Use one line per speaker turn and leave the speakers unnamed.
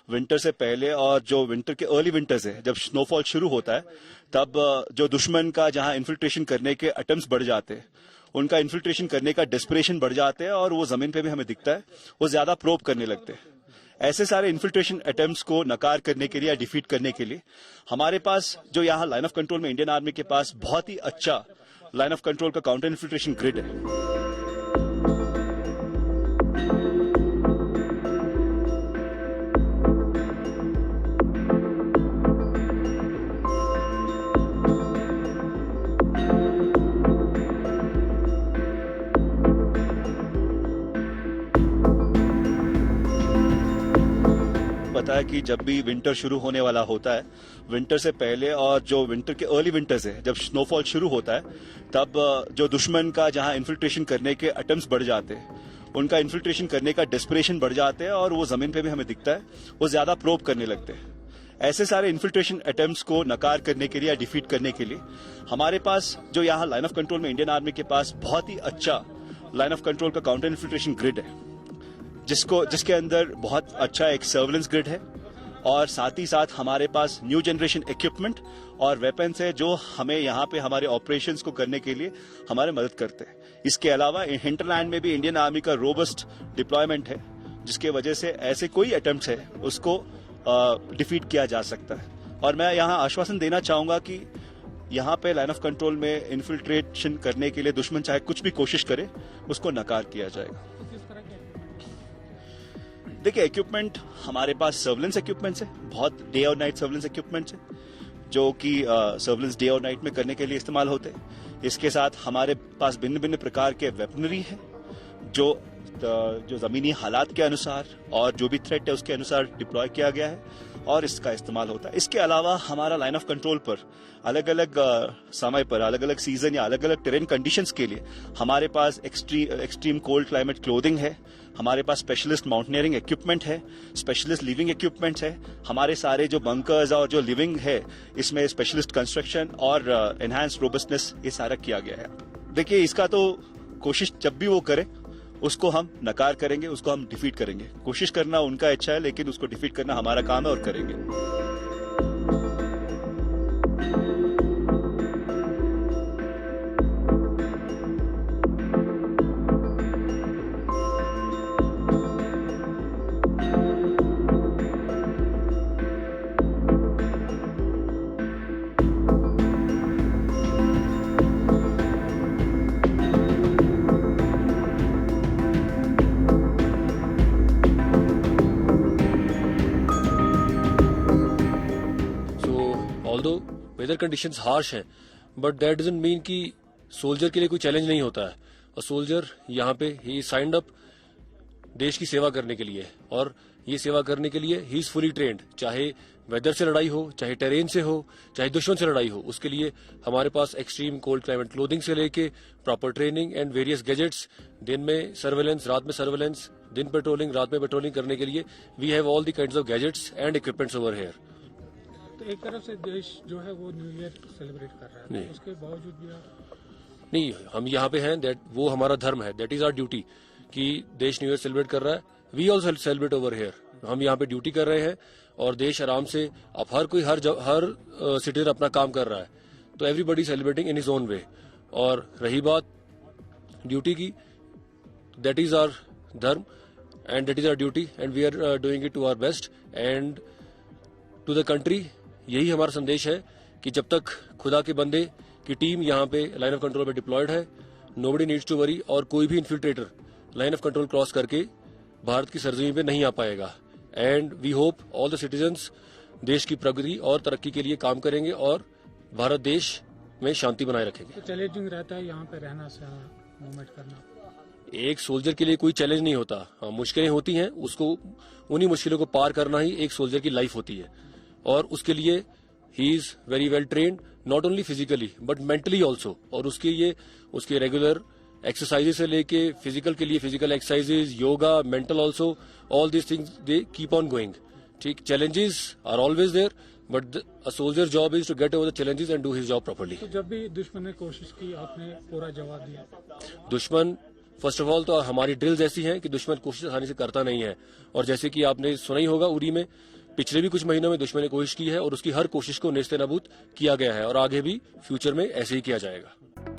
Winter से पहले और जो विंटर के अर्ली विंटर्स है, जब स्नोफॉल शुरू होता है, तब जो दुश्मन का जहां इन्फिल्ट्रेशन करने के अटेम्प्ट्स बढ़ जाते हैं, उनका इन्फिल्ट्रेशन करने का डेस्परेशन बढ़ जाते हैं और वो जमीन पे भी हमें दिखता है, वो ज्यादा प्रोब करने लगते हैं। ऐसे सारे इन्फिल्ट्रेशन अटेम्प्ट्स को नकार करने के लिए या डिफीट करने के लिए हमारे पास जो यहाँ लाइन ऑफ कंट्रोल में इंडियन आर्मी के पास बहुत ही अच्छा लाइन ऑफ कंट्रोल का काउंटर इन्फिल्ट्रेशन ग्रिड है। पता है कि जब भी विंटर शुरू होने वाला होता है, विंटर से पहले और जो विंटर के अर्ली विंटर्स है, जब स्नोफॉल शुरू होता है, तब जो दुश्मन का जहां इन्फिल्ट्रेशन करने के अटेम्प्ट्स बढ़ जाते हैं, उनका इन्फिल्ट्रेशन करने का डेस्परेशन बढ़ जाते हैं और वो जमीन पे भी हमें दिखता है, वो ज्यादा प्रोब करने लगते हैं। ऐसे सारे इन्फिल्ट्रेशन अटेम्प्ट्स को नकार करने के लिए या डिफीट करने के लिए हमारे पास जो यहाँ लाइन ऑफ कंट्रोल में इंडियन आर्मी के पास बहुत ही अच्छा लाइन ऑफ कंट्रोल का काउंटर इन्फिल्ट्रेशन ग्रिड है, जिसके अंदर बहुत अच्छा एक सर्वेलेंस ग्रिड है और साथ ही साथ हमारे पास न्यू जनरेशन इक्विपमेंट और वेपन्स है जो हमें यहाँ पे हमारे ऑपरेशंस को करने के लिए हमारे मदद करते हैं। इसके अलावा हिंटरलैंड में भी इंडियन आर्मी का रोबस्ट डिप्लॉयमेंट है, जिसके वजह से ऐसे कोई अटेम्प्ट्स है उसको डिफीट किया जा सकता है। और मैं यहाँ आश्वासन देना चाहूंगा कि यहाँ पे लाइन ऑफ कंट्रोल में इन्फिल्ट्रेशन करने के लिए दुश्मन चाहे कुछ भी कोशिश करे, उसको नकार किया जाएगा। देखिए, इक्विपमेंट हमारे पास सर्वेलेंस इक्विपमेंट्स है, बहुत डे और नाइट सर्वेलेंस इक्विपमेंट्स है जो कि सर्वेलेंस डे और नाइट में करने के लिए इस्तेमाल होते हैं। इसके साथ हमारे पास भिन्न भिन्न प्रकार के वेपनरी है जो जमीनी हालात के अनुसार और जो भी थ्रेट है उसके अनुसार डिप्लॉय किया गया है और इसका इस्तेमाल होता है। इसके अलावा हमारा लाइन ऑफ कंट्रोल पर अलग अलग समय पर अलग अलग सीजन या अलग अलग टेरेन कंडीशंस के लिए हमारे पास एक्सट्रीम कोल्ड क्लाइमेट क्लोथिंग है, हमारे पास स्पेशलिस्ट माउंटेनियरिंग इक्विपमेंट है, स्पेशलिस्ट लिविंग इक्विपमेंट्स है, हमारे सारे जो बंकर्स और जो लिविंग है इसमें स्पेशलिस्ट कंस्ट्रक्शन और एनहांस्ड रोबस्टनेस ये सारा किया गया है। देखिए, इसका तो कोशिश जब भी वो करे उसको हम नकार करेंगे, उसको हम डिफीट करेंगे। कोशिश करना उनका इच्छा है, लेकिन उसको डिफीट करना हमारा काम है और करेंगे।
ऑल्दो वेदर कंडीशंस हार्श हैं, बट दैट डजंट मीन कि सोल्जर के लिए कोई चैलेंज नहीं होता है। और सोल्जर यहाँ पे ही साइंड अप देश की सेवा करने के लिए, और ये सेवा करने के लिए ही इज फुली ट्रेंड। चाहे वेदर से लड़ाई हो, चाहे टेरेन से हो, चाहे दुश्मन से लड़ाई हो, उसके लिए हमारे पास एक्सट्रीम कोल्ड क्लाइमेट क्लोथिंग से लेके proper training and various gadgets, दिन में सर्वेलेंस, रात में सर्वेलेंस, दिन पेट्रोलिंग, रात में पेट्रोलिंग करने के लिए we have all the kinds of gadgets and equipments over here.
तो एक तरफ से देश जो है वो न्यू ईयर सेलिब्रेट कर रहा है, उसके बावजूद भी
नहीं, हम यहाँ पे हैं, दैट वो हमारा धर्म है, दैट इज आवर ड्यूटी कि देश न्यू ईयर सेलिब्रेट कर रहा है। We also celebrate over here. हम यहाँ पे ड्यूटी कर रहे हैं और देश आराम से, अब हर कोई हर सिटीजन अपना काम कर रहा है, तो everybody celebrating in his own way. और रही बात ड्यूटी की, that is our dharma and that is our duty and we are doing it to our best and to the country. यही हमारा संदेश है कि जब तक खुदा के बंदे की टीम यहाँ पे लाइन ऑफ कंट्रोल पे डिप्लॉयड है, नोबडी नीड्स टू वरी, और कोई भी infiltrator line of control cross करके भारत की सरजमीन पे नहीं आ पाएगा। And we hope all the citizens देश की प्रगति और तरक्की के लिए काम करेंगे और भारत देश में शांति बनाए रखेंगे।
तो चैलेंजिंग रहता है यहाँ पे रहना, मूवमेंट करना।
एक सोल्जर के लिए कोई चैलेंज नहीं होता, हाँ मुश्किलें होती हैं, उसको उन्हीं मुश्किलों को पार करना ही एक सोल्जर की लाइफ होती है। और उसके लिए ही is very well trained, not only physically but mentally also. और उसके लिए उसके रेगुलर एक्सरसाइजेज से लेके फिजिकल के लिए physical exercises, yoga, mental also, all this things they keep on going. ठीक, challenges are always there, but a soldier job is to get over the challenges and do his job properly.
तो जब भी दुश्मन ने कोशिश की, आपने पूरा जवाब दिया?
दुश्मन फर्स्ट ऑफ ऑल तो हमारी ड्रिल्स ऐसी हैं कि दुश्मन कोशिश आसानी से करता नहीं है, और जैसे कि आपने सुना ही होगा उरी में पिछले भी कुछ महीनों में दुश्मन ने कोशिश की है और उसकी हर कोशिश को नेस्तनाबूद किया गया है और आगे भी फ्यूचर में ऐसे ही किया जाएगा।